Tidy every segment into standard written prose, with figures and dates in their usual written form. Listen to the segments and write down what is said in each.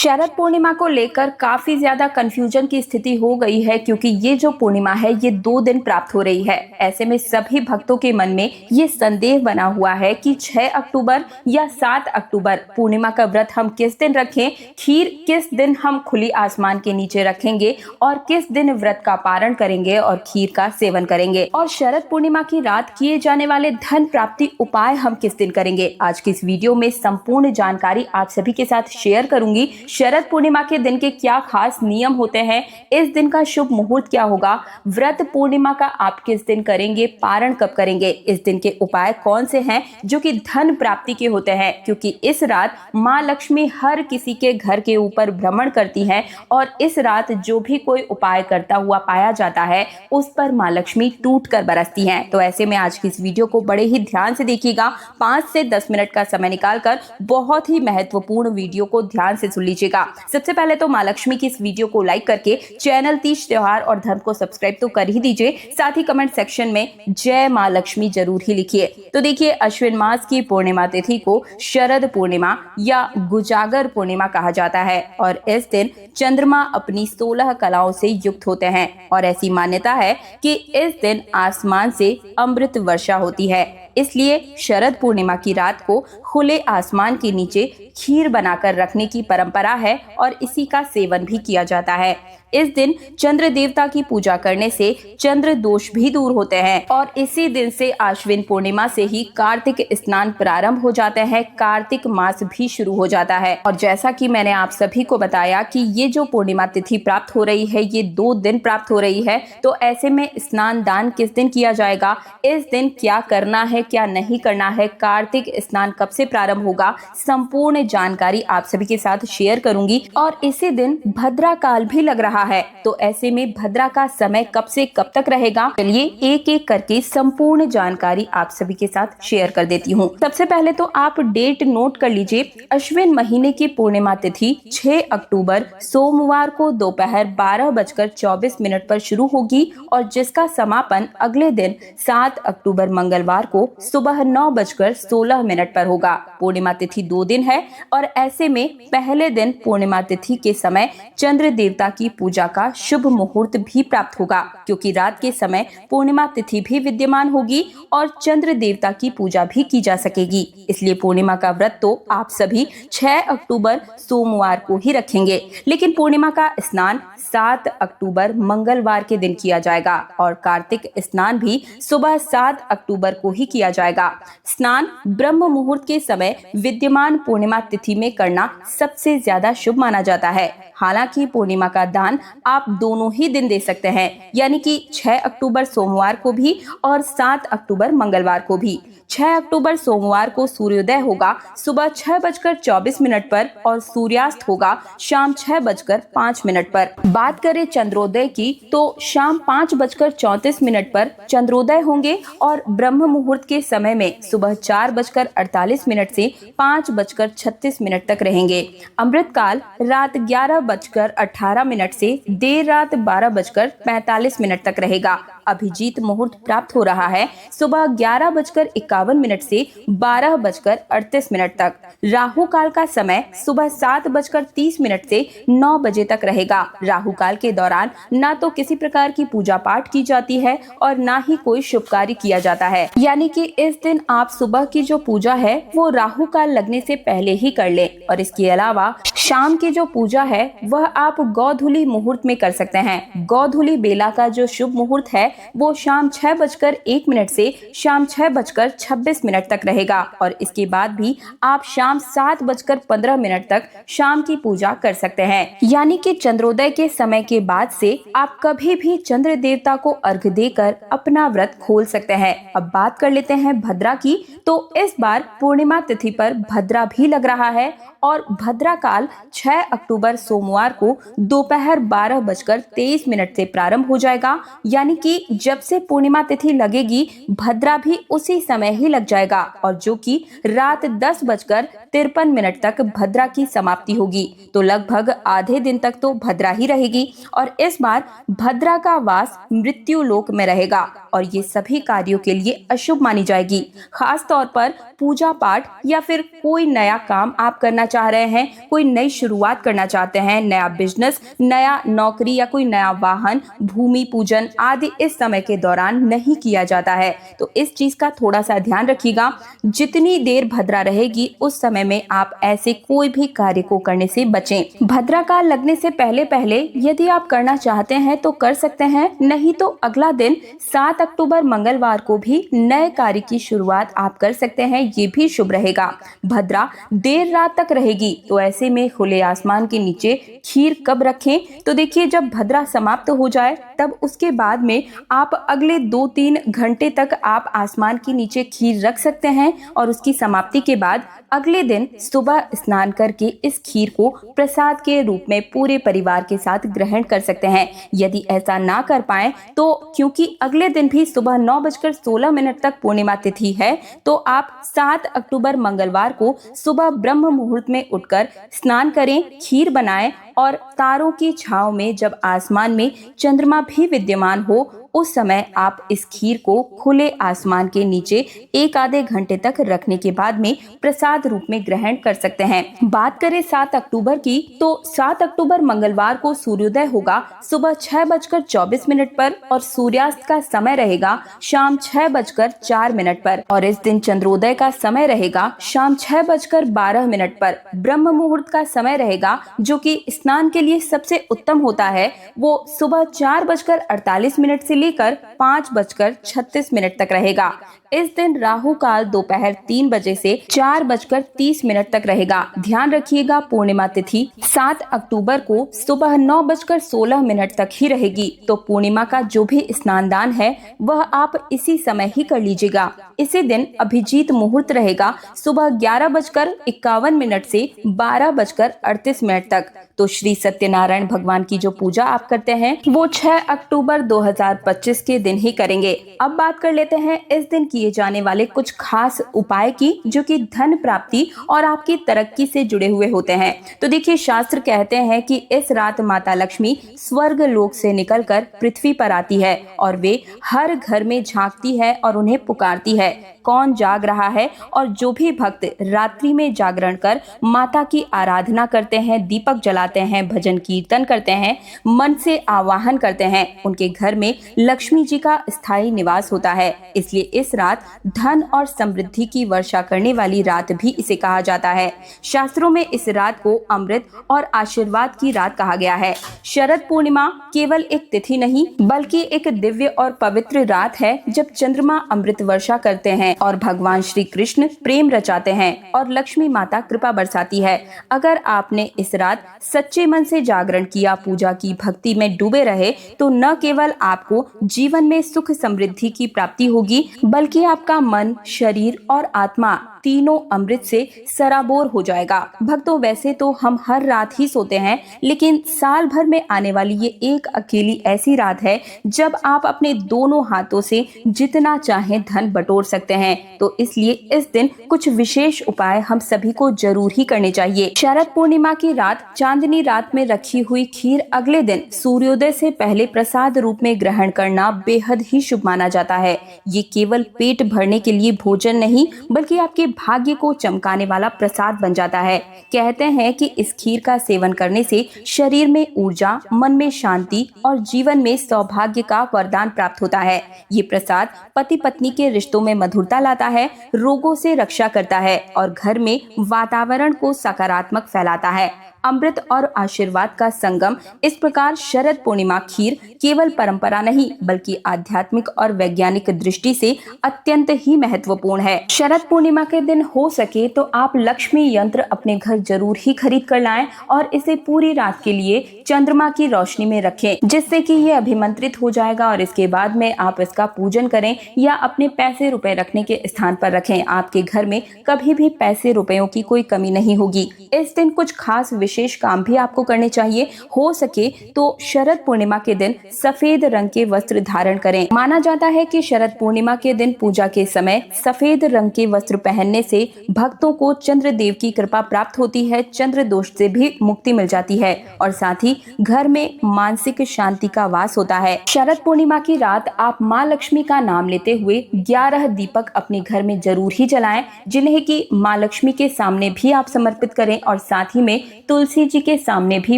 शरद पूर्णिमा को लेकर काफी ज्यादा कंफ्यूजन की स्थिति हो गई है, क्योंकि ये जो पूर्णिमा है ये 2 दिन प्राप्त हो रही है। ऐसे में सभी भक्तों के मन में ये संदेह बना हुआ है कि 6 अक्टूबर या 7 अक्टूबर पूर्णिमा का व्रत हम किस दिन रखें, खीर किस दिन हम खुली आसमान के नीचे रखेंगे और किस दिन व्रत का पारण करेंगे और खीर का सेवन करेंगे, और शरद पूर्णिमा की रात किए जाने वाले धन प्राप्ति उपाय हम किस दिन करेंगे। आज की इस वीडियो में संपूर्ण जानकारी आप सभी के साथ शेयर करूंगी। शरद पूर्णिमा के दिन के क्या खास नियम होते हैं, इस दिन का शुभ मुहूर्त क्या होगा, व्रत पूर्णिमा का आप किस दिन करेंगे, पारण कब करेंगे, इस दिन के उपाय कौन से हैं जो कि धन प्राप्ति के होते हैं, क्योंकि इस रात माँ लक्ष्मी हर किसी के घर के ऊपर भ्रमण करती हैं और इस रात जो भी कोई उपाय करता हुआ पाया जाता है उस पर माँ लक्ष्मी टूट कर बरसती हैं। तो ऐसे में आज की इस वीडियो को बड़े ही ध्यान से देखिएगा। 5 से 10 मिनट का समय निकालकर बहुत ही महत्वपूर्ण वीडियो को ध्यान से सुन लीजिएगा। सबसे पहले तो माँ लक्ष्मी की इस वीडियो को लाइक करके चैनल तीज त्योहार और धर्म को सब्सक्राइब तो कर ही दीजिए, साथ ही कमेंट सेक्शन में जय माँ लक्ष्मी जरूर ही लिखिए। तो देखिए, अश्विन मास की पूर्णिमा तिथि को शरद पूर्णिमा या गुजागर पूर्णिमा कहा जाता है और इस दिन चंद्रमा अपनी 16 कलाओं से युक्त होते हैं और ऐसी मान्यता है कि इस दिन आसमान से अमृत वर्षा होती है। इसलिए शरद पूर्णिमा की रात को खुले आसमान के नीचे खीर बनाकर रखने की परंपरा है और इसी का सेवन भी किया जाता है। इस दिन चंद्र देवता की पूजा करने से चंद्र दोष भी दूर होते हैं और इसी दिन से आश्विन पूर्णिमा से ही कार्तिक स्नान प्रारंभ हो जाते हैं, कार्तिक मास भी शुरू हो जाता है। और जैसा कि मैंने आप सभी को बताया कि ये जो पूर्णिमा तिथि प्राप्त हो रही है ये 2 दिन प्राप्त हो रही है, तो ऐसे में स्नान दान किस दिन किया जाएगा, इस दिन क्या करना है क्या नहीं करना है, कार्तिक स्नान कब से प्रारंभ होगा, संपूर्ण जानकारी आप सभी के साथ शेयर करूंगी। और इसी दिन भद्रा काल भी लग रहा है, तो ऐसे में भद्रा का समय कब से कब तक रहेगा, चलिए एक एक करके संपूर्ण जानकारी आप सभी के साथ शेयर कर देती हूँ। सबसे पहले तो आप डेट नोट कर लीजिए। अश्विन महीने की पूर्णिमा तिथि 6 अक्टूबर सोमवार को दोपहर 12:24 पर शुरू होगी और जिसका समापन अगले दिन 7 अक्टूबर मंगलवार को सुबह 9:16 पर होगा। पूर्णिमा तिथि 2 दिन है और ऐसे में पहले दिन पूर्णिमा तिथि के समय चंद्र देवता की पूजा का शुभ मुहूर्त भी प्राप्त होगा, क्योंकि रात के समय पूर्णिमा तिथि भी विद्यमान होगी और चंद्र देवता की पूजा भी की जा सकेगी। इसलिए पूर्णिमा का व्रत तो आप सभी 6 अक्टूबर सोमवार को ही रखेंगे, लेकिन पूर्णिमा का स्नान 7 अक्टूबर मंगलवार के दिन किया जाएगा और कार्तिक स्नान भी सुबह 7 अक्टूबर को ही किया जाएगा। स्नान ब्रह्म मुहूर्त के समय विद्यमान पूर्णिमा तिथि में करना सबसे ज्यादा शुभ माना जाता है। हालांकि पूर्णिमा का दान आप दोनों ही दिन दे सकते हैं, यानी कि 6 अक्टूबर सोमवार को भी और 7 अक्टूबर मंगलवार को भी। 6 अक्टूबर सोमवार को सूर्योदय होगा सुबह 6:24 पर और सूर्यास्त होगा शाम 6:05 पर। बात करें चंद्रोदय की तो शाम 5:34 पर चंद्रोदय होंगे और ब्रह्म मुहूर्त के समय में सुबह 4:48 से 5:36 तक रहेंगे। अमृत काल रात 11:18 से देर रात 12:45 तक रहेगा। अभिजीत मुहूर्त प्राप्त हो रहा है सुबह 11:51 से 12:38 तक। राहु काल का समय सुबह 7:30 से 9 बजे तक रहेगा। राहु काल के दौरान ना तो किसी प्रकार की पूजा पाठ की जाती है और ना ही कोई शुभ कार्य किया जाता है, यानी कि इस दिन आप सुबह की जो पूजा है वो राहु काल लगने से पहले ही कर ले। और इसके अलावा शाम की जो पूजा है वह आप गौधुली मुहूर्त में कर सकते हैं। गौधुली बेला का जो शुभ मुहूर्त है वो शाम 6:01 से शाम 6:26 तक रहेगा और इसके बाद भी आप शाम 7:15 तक शाम की पूजा कर सकते हैं। यानी कि चंद्रोदय के समय के बाद से आप कभी भी चंद्र देवता को अर्घ देकर अपना व्रत खोल सकते हैं। अब बात कर लेते हैं भद्रा की, तो इस बार पूर्णिमा तिथि पर भद्रा भी लग रहा है और भद्रा काल 6 अक्टूबर सोमवार को दोपहर 12:23 से प्रारंभ हो जाएगा, यानी कि जब से पूर्णिमा तिथि लगेगी भद्रा भी उसी समय ही लग जाएगा और जो कि रात 10:53 तक भद्रा की समाप्ति होगी। तो लगभग आधे दिन तक तो भद्रा ही रहेगी और इस बार भद्रा का वास मृत्यु लोक में रहेगा और ये सभी कार्यों के लिए अशुभ मानी जाएगी। खास तौर पर पूजा पाठ या फिर कोई नया काम आप करना चाह रहे हैं, कोई नई शुरुआत करना चाहते हैं, नया बिजनेस, नया नौकरी या कोई नया वाहन, भूमि पूजन आदि इस समय के दौरान नहीं किया जाता है। तो इस चीज का थोड़ा सा ध्यान रखिएगा। जितनी देर भद्रा रहेगी उस समय में आप ऐसे कोई भी कार्य को करने से बचें। भद्रा काल लगने से पहले पहले यदि आप करना चाहते हैं तो कर सकते हैं, नहीं तो अगला दिन 7 अक्टूबर मंगलवार को भी नए कार्य की शुरुआत आप कर सकते हैं, ये भी शुभ रहेगा। भद्रा देर रात तक रहेगी तो ऐसे में खुले आसमान के नीचे खीर कब रखें? तो देखिए, जब भद्रा समाप्त हो जाए तब उसके बाद में आप अगले 2-3 घंटे तक आप आसमान के नीचे खीर रख सकते हैं और उसकी समाप्ति के बाद अगले दिन सुबह स्नान करके इस खीर को प्रसाद के रूप में पूरे परिवार के साथ ग्रहण कर सकते हैं। यदि ऐसा ना कर पाए तो क्योंकि अगले दिन भी सुबह 9:16 तक पूर्णिमा तिथि है, तो आप 7 अक्टूबर मंगलवार को सुबह ब्रह्म मुहूर्त में उठकर स्नान करें, खीर बनाएं और तारों की छांव में जब आसमान में चंद्रमा भी विद्यमान हो उस समय आप इस खीर को खुले आसमान के नीचे 1 आधे घंटे तक रखने के बाद में प्रसाद रूप में ग्रहण कर सकते हैं। बात करें 7 अक्टूबर की, तो 7 अक्टूबर मंगलवार को सूर्योदय होगा सुबह 6:24 पर और सूर्यास्त का समय रहेगा शाम 6:04 पर और इस दिन चंद्रोदय का समय रहेगा शाम 6:12 पर। ब्रह्म मुहूर्त का समय रहेगा जो कि स्नान के लिए सबसे उत्तम होता है, वो सुबह 4:48 से लेकर 5:36 तक रहेगा। इस दिन राहु काल दोपहर 3 बजे से 4:30 तक रहेगा। ध्यान रखिएगा, पूर्णिमा तिथि 7 अक्टूबर को सुबह 9:16 तक ही रहेगी। तो पूर्णिमा का जो भी स्नान दान है वह आप इसी समय ही कर लीजिएगा। इसी दिन अभिजीत मुहूर्त रहेगा सुबह 11:51 से 12:38 तक। तो श्री सत्यनारायण भगवान की जो पूजा आप करते हैं वो 6 अक्टूबर 2025 के दिन ही करेंगे। अब बात कर लेते हैं इस दिन किए जाने वाले कुछ खास उपाय की जो कि धन प्राप्ति और आपकी तरक्की से जुड़े हुए होते हैं। तो देखिए, शास्त्र कहते हैं कि इस रात माता लक्ष्मी स्वर्ग लोक से निकलकर पृथ्वी पर आती है और वे हर घर में झांकती है और उन्हें पुकारती है, कौन जाग रहा है। और जो भी भक्त रात्रि में जागरण कर माता की आराधना करते हैं, दीपक जलाते हैं, भजन कीर्तन करते हैं, मन से आवाहन करते हैं, उनके घर में लक्ष्मी जी का स्थायी निवास होता है। इसलिए इस रात धन और समृद्धि की वर्षा करने वाली रात भी इसे कहा जाता है। शास्त्रों में इस रात को अमृत और आशीर्वाद की रात कहा गया है। शरद पूर्णिमा केवल एक तिथि नहीं बल्कि एक दिव्य और पवित्र रात है जब चंद्रमा अमृत वर्षा करते हैं और भगवान श्री कृष्ण प्रेम रचाते हैं और लक्ष्मी माता कृपा बरसाती है। अगर आपने इस रात सच्चे मन से जागरण किया, पूजा की, भक्ति में डूबे रहे तो न केवल आपको जीवन में सुख समृद्धि की प्राप्ति होगी बल्कि आपका मन, शरीर और आत्मा तीनों अमृत से सराबोर हो जाएगा। भक्तों, वैसे तो हम हर रात ही सोते हैं, लेकिन साल भर में आने वाली ये एक अकेली ऐसी रात है जब आप अपने दोनों हाथों से जितना चाहें धन बटोर सकते हैं। तो इसलिए इस दिन कुछ विशेष उपाय हम सभी को जरूर ही करने चाहिए। शरद पूर्णिमा की रात चांदनी रात में रखी हुई खीर अगले दिन सूर्योदय से पहले प्रसाद रूप में ग्रहण करना बेहद ही शुभ माना जाता है। ये केवल पेट भरने के लिए भोजन नहीं बल्कि आपके भाग्य को चमकाने वाला प्रसाद बन जाता है। कहते हैं कि इस खीर का सेवन करने से शरीर में ऊर्जा, मन में शांति और जीवन में सौभाग्य का वरदान प्राप्त होता है। ये प्रसाद पति पत्नी के रिश्तों में मधुरता लाता है, रोगों से रक्षा करता है और घर में वातावरण को सकारात्मक फैलाता है। अमृत और आशीर्वाद का संगम। इस प्रकार शरद पूर्णिमा खीर केवल परंपरा नहीं बल्कि आध्यात्मिक और वैज्ञानिक दृष्टि से अत्यंत ही महत्वपूर्ण है। शरद पूर्णिमा के दिन हो सके तो आप लक्ष्मी यंत्र अपने घर जरूर ही खरीद कर लाएं और इसे पूरी रात के लिए चंद्रमा की रोशनी में रखें, जिससे कि ये अभिमंत्रित हो जाएगा और इसके बाद में आप इसका पूजन करें या अपने पैसे रुपए रखने के स्थान पर रखें। आपके घर में कभी भी पैसे रुपयों की कोई कमी नहीं होगी। इस दिन कुछ खास विशेष काम भी आपको करने चाहिए। हो सके तो शरद पूर्णिमा के दिन सफेद रंग के वस्त्र धारण करें। माना जाता है कि शरद पूर्णिमा के दिन पूजा के समय सफेद रंग के वस्त्र पहनने से भक्तों को चंद्र देव की कृपा प्राप्त होती है, चंद्र दोष से भी मुक्ति मिल जाती है और साथ ही घर में मानसिक शांति का वास होता है। शरद पूर्णिमा की रात आप माँ लक्ष्मी का नाम लेते हुए 11 दीपक अपने घर में जरूर ही जलाएं, जिन्हें कि माँ लक्ष्मी के सामने भी आप समर्पित करें और साथ ही में तुलसी जी के सामने भी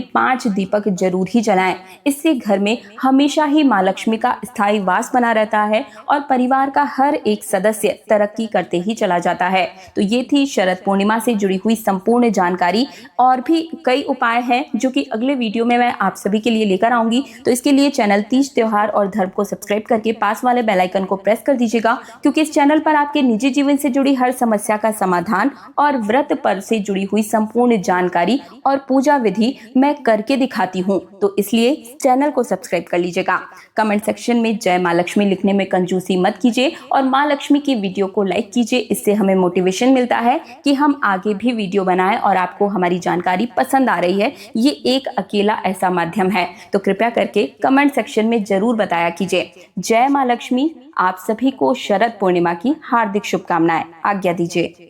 5 दीपक जरूर ही जलाएं। इससे घर में हमेशा ही माँ लक्ष्मी का स्थायी वास बना रहता है और परिवार का हर एक सदस्य तरक्की करते ही चला जाता है। तो ये थी शरद पूर्णिमा से जुड़ी हुई संपूर्ण जानकारी। और भी कई उपाय हैं जो कि अगले वीडियो में मैं आप सभी के लिए लेकर आऊंगी। तो इसके लिए चैनल तीज त्योहार और धर्म को सब्सक्राइब करके पास वाले बेल आइकन को प्रेस कर दीजिएगा, क्योंकि इस चैनल पर आपके निजी जीवन से जुड़ी हर समस्या का समाधान और व्रत पर्व से जुड़ी हुई संपूर्ण जानकारी और पूजा विधि मैं करके दिखाती हूँ। तो इसलिए चैनल को सब्सक्राइब कर लीजिएगा। कमेंट सेक्शन में जय माँ लक्ष्मी लिखने में कंजूसी मत कीजिए और माँ लक्ष्मी की वीडियो को लाइक कीजिए। इससे हमें मोटिवेशन मिलता है कि हम आगे भी वीडियो बनाएं और आपको हमारी जानकारी पसंद आ रही है। ये एक अकेला ऐसा माध्यम है, तो कृपया करके कमेंट सेक्शन में जरूर बताया कीजिए। जय माँ लक्ष्मी। आप सभी को शरद पूर्णिमा की हार्दिक शुभकामनाएं। आज्ञा दीजिए।